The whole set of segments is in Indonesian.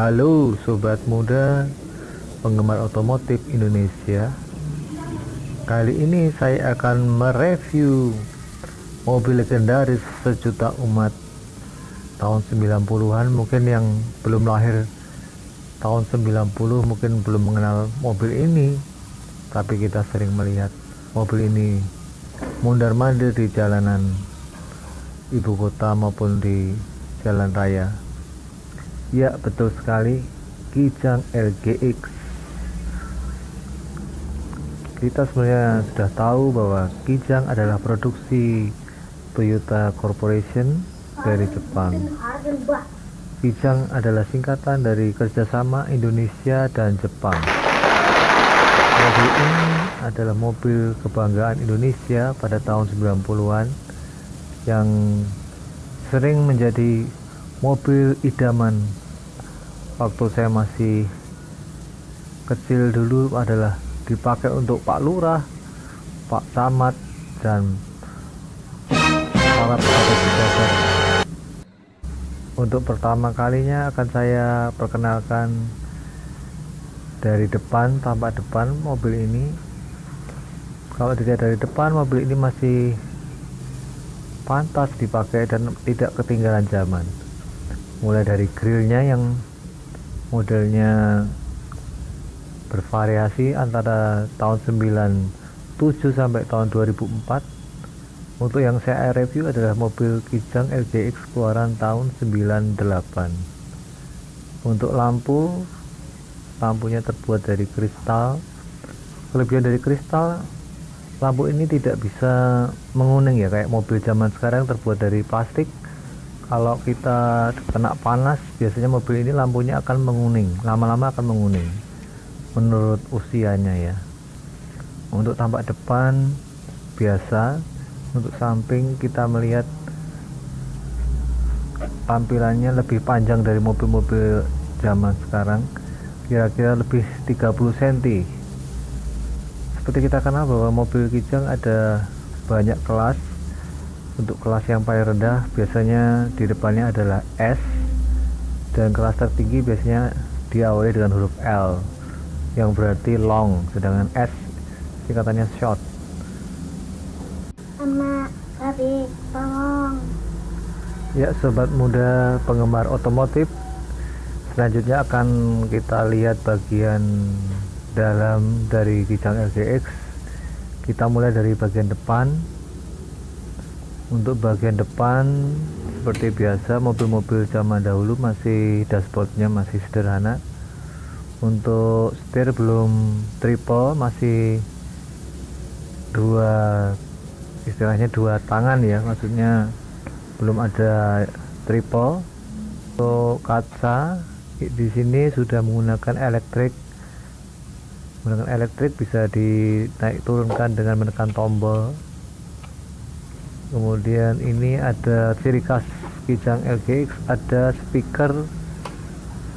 Halo sobat muda penggemar otomotif Indonesia. Kali ini saya akan mereview mobil legendaris sejuta umat tahun 90-an. Mungkin yang belum lahir tahun 90 mungkin belum mengenal mobil ini, tapi kita sering melihat mobil ini mondar-mandir di jalanan ibu kota maupun di jalan raya. Ya, betul sekali, Kijang LGX. Kita sebenarnya sudah tahu bahwa Kijang adalah produksi Toyota Corporation dari Jepang. Kijang adalah singkatan dari kerjasama Indonesia dan Jepang. Mobil ini adalah mobil kebanggaan Indonesia pada tahun 90-an yang sering menjadi mobil idaman waktu saya masih kecil. Dulu adalah dipakai untuk Pak Lurah, Pak Camat, dan para pejabat. Untuk pertama kalinya akan saya perkenalkan dari depan, tampak depan mobil ini. Kalau dilihat dari depan, mobil ini masih pantas dipakai dan tidak ketinggalan zaman. Mulai dari grillnya yang modelnya bervariasi antara tahun 97 sampai tahun 2004. Untuk yang saya review adalah mobil Kijang LGX keluaran tahun 98. Untuk lampunya terbuat dari kristal. Kelebihan dari kristal, lampu ini tidak bisa menguning ya kayak mobil zaman sekarang terbuat dari plastik. Kalau kita kena panas, biasanya mobil ini lampunya akan menguning, lama-lama akan menguning menurut usianya ya. Untuk tampak depan biasa, untuk samping kita melihat tampilannya lebih panjang dari mobil-mobil zaman sekarang, kira-kira lebih 30 cm. Seperti kita kenal bahwa mobil Kijang ada banyak kelas. Untuk kelas yang paling rendah biasanya di depannya adalah S, dan kelas tertinggi biasanya diawali dengan huruf L yang berarti long, sedangkan S singkatannya short. Ya, sobat muda penggemar otomotif, selanjutnya akan kita lihat bagian dalam dari Kijang LGX. Kita mulai dari bagian depan. Untuk bagian depan seperti biasa mobil-mobil zaman dahulu masih dashboardnya masih sederhana. Untuk setir belum triple, masih istilahnya dua tangan ya, maksudnya belum ada triple. Untuk kaca di sini sudah menggunakan elektrik. Menggunakan elektrik bisa dinaik turunkan dengan menekan tombol. Kemudian ini ada ciri khas Kijang LGX, ada speaker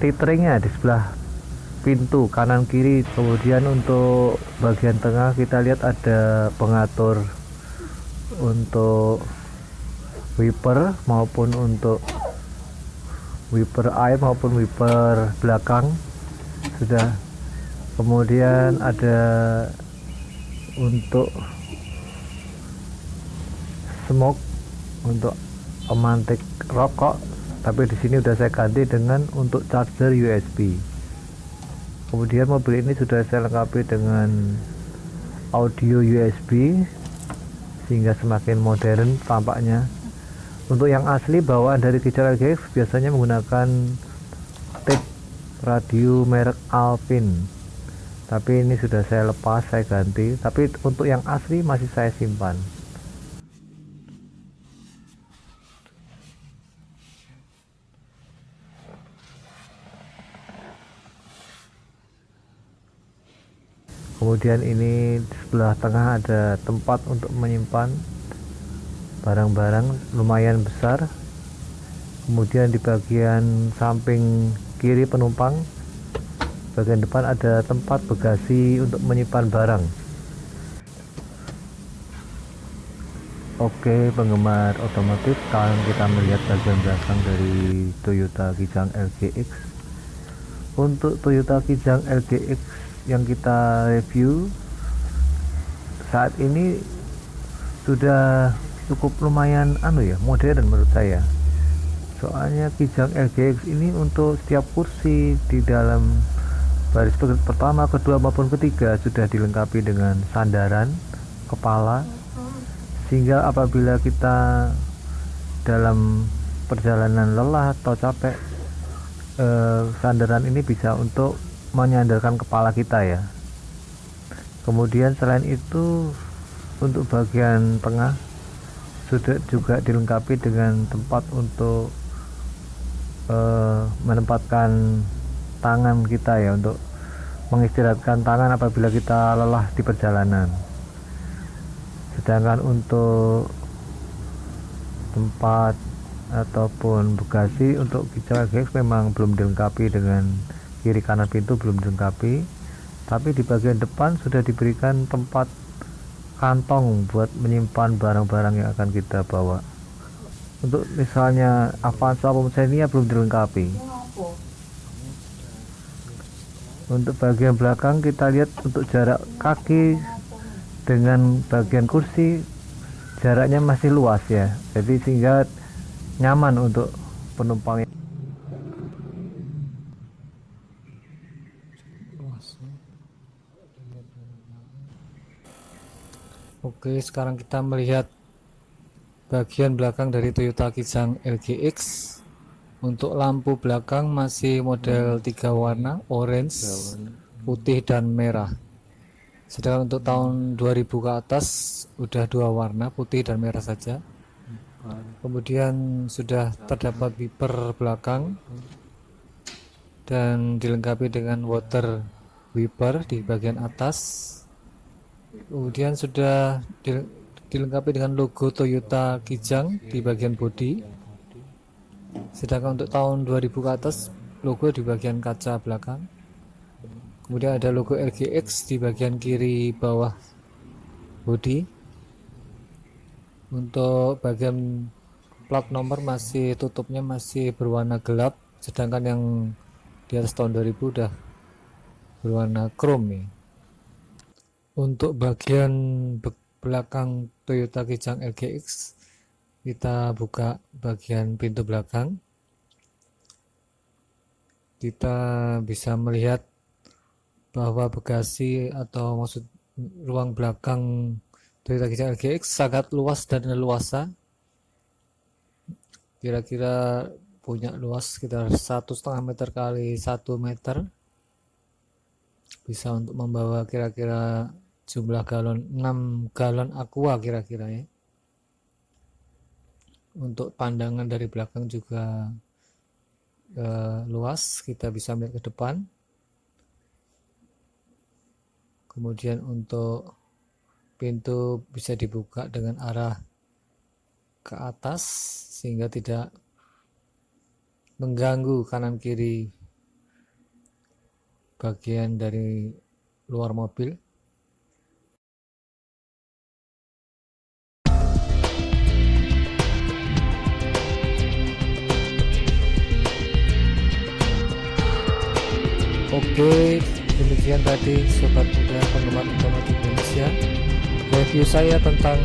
tethering-nya di sebelah pintu kanan kiri. Kemudian untuk bagian tengah kita lihat ada pengatur untuk wiper maupun untuk wiper air maupun wiper belakang sudah. Kemudian ada untuk smoke, untuk pemantik rokok, tapi di sini sudah saya ganti dengan untuk charger USB. Kemudian mobil ini sudah saya lengkapi dengan audio USB sehingga semakin modern tampaknya. Untuk yang asli bawaan dari Kijang LGX biasanya menggunakan tape radio merek Alpine, tapi ini sudah saya lepas, saya ganti. Tapi untuk yang asli masih saya simpan. Kemudian ini di sebelah tengah ada tempat untuk menyimpan barang-barang lumayan besar. Kemudian di bagian samping kiri penumpang, bagian depan ada tempat bagasi untuk menyimpan barang. Oke, penggemar otomotif, sekarang kita melihat bagian belakang dari Toyota Kijang LGX. Untuk Toyota Kijang LGX yang kita review saat ini sudah cukup lumayan modern menurut saya. Soalnya Kijang LGX ini untuk setiap kursi di dalam baris pertama, kedua maupun ketiga sudah dilengkapi dengan sandaran kepala, sehingga apabila kita dalam perjalanan lelah atau capek, sandaran ini bisa untuk menyandarkan kepala kita ya. Kemudian selain itu untuk bagian tengah sudah juga dilengkapi dengan tempat untuk menempatkan tangan kita ya, untuk mengistirahatkan tangan apabila kita lelah di perjalanan. Sedangkan untuk tempat ataupun bagasi untuk Kijang LGX memang belum dilengkapi, dengan kiri kanan pintu belum dilengkapi, tapi di bagian depan sudah diberikan tempat kantong buat menyimpan barang-barang yang akan kita bawa. Untuk misalnya Avanza atau Xenia belum dilengkapi. Untuk bagian belakang kita lihat untuk jarak kaki dengan bagian kursi jaraknya masih luas ya, jadi sehingga nyaman untuk penumpang. Oke, sekarang kita melihat bagian belakang dari Toyota Kijang LGX. Untuk lampu belakang masih model 3 warna, orange, putih, dan merah. Sedangkan untuk tahun 2000 ke atas udah 2 warna, putih dan merah saja. Kemudian sudah terdapat wiper belakang dan dilengkapi dengan water wiper di bagian atas. Kemudian sudah dilengkapi dengan logo Toyota Kijang di bagian bodi. Sedangkan untuk tahun 2000 ke atas logo di bagian kaca belakang. Kemudian ada logo LGX di bagian kiri bawah bodi. Untuk bagian plat nomor masih tutupnya masih berwarna gelap, sedangkan yang di atas tahun 2000 udah berwarna chrome ya. Untuk bagian belakang Toyota Kijang LGX, kita buka bagian pintu belakang. Kita bisa melihat bahwa bagasi atau maksud ruang belakang Toyota Kijang LGX sangat luas dan leluasa. Kira-kira punya luas sekitar 1,5 meter kali 1 meter. Bisa untuk membawa kira-kira jumlah galon 6 galon aqua kira-kira ya. Untuk pandangan dari belakang juga luas, kita bisa melihat ke depan. Kemudian untuk pintu bisa dibuka dengan arah ke atas sehingga tidak mengganggu kanan kiri bagian dari luar mobil. Oke, demikian tadi sobat muda penggemar otomotif Indonesia, review saya tentang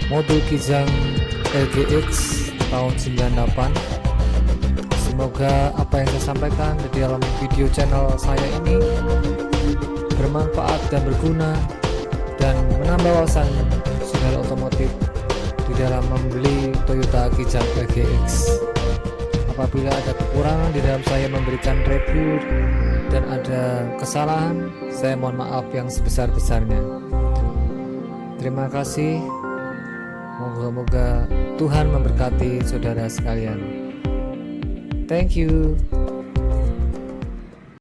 mobil Kijang LGX tahun 98. Semoga apa yang saya sampaikan di dalam video channel saya ini bermanfaat dan berguna dan menambah wawasan saudara otomotif di dalam membeli Toyota Kijang LGX. Apabila ada kekurangan di dalam saya memberikan review dan ada kesalahan, saya mohon maaf yang sebesar-besarnya. Terima kasih. Moga-moga Tuhan memberkati saudara sekalian. Thank you.